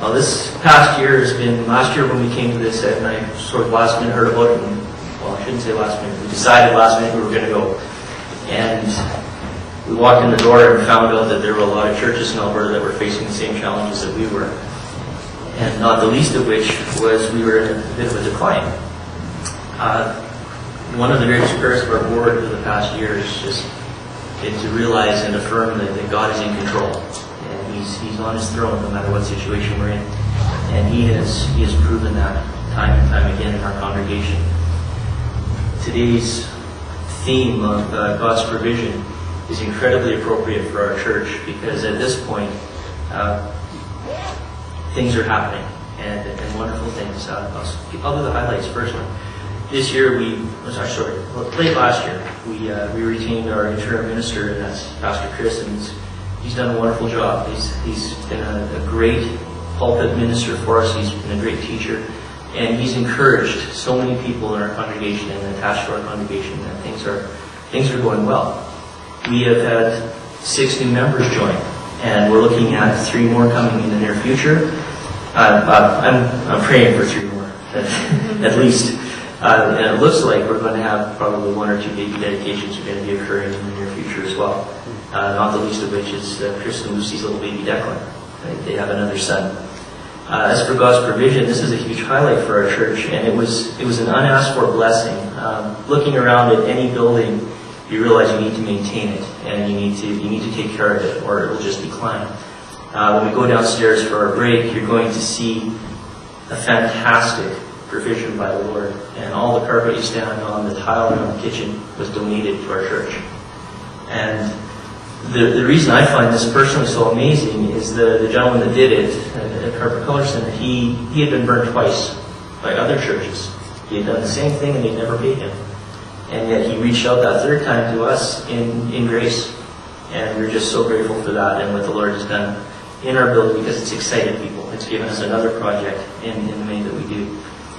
Well, this past year has been, last year when we came to this, and I sort of last minute heard about it, and, well, I shouldn't say last minute, we decided last minute we were going to go. And we walked in the door and found out that there were a lot of churches in Alberta that were facing the same challenges that we were. And not the least of which was we were in a bit of a decline. One of the greatest prayers of our board for the past year is just to realize and affirm that God is in control. And He's on His throne no matter what situation we're in. And He has proven that time and time again in our congregation. Today's theme of God's provision is incredibly appropriate for our church because at this point, things are happening and wonderful things. I'll do the highlights first. This year, late last year, we retained our interim minister, and that's Pastor Chris, and he's done a wonderful job. He's been a great pulpit minister for us. He's been a great teacher, and he's encouraged so many people in our congregation and attached to our congregation that things are going well. We have had 6 new members join, and we're looking at 3 more coming in the near future. I'm praying for 3 more, at least. And it looks like we're going to have probably 1 or 2 baby dedications are going to be occurring in the near future as well. Not the least of which is Chris and Lucy's little baby Declan. They have another son. As for God's provision, this is a huge highlight for our church, and it was an unasked for blessing. Looking around at any building, you realize you need to maintain it, and you need to take care of it, or it will just decline. When we go downstairs for our break, you're going to see a fantastic provision by the Lord, and all the carpet you stand on, the tile around the kitchen was donated to our church. And the reason I find this personally so amazing is the gentleman that did it at Carpet Color Center, he had been burned twice by other churches. He had done the same thing and they'd never paid him. And yet he reached out that 3rd time to us in grace. And we're just so grateful for that and what the Lord has done in our building because it's excited people. It's given us another project in the way that we do.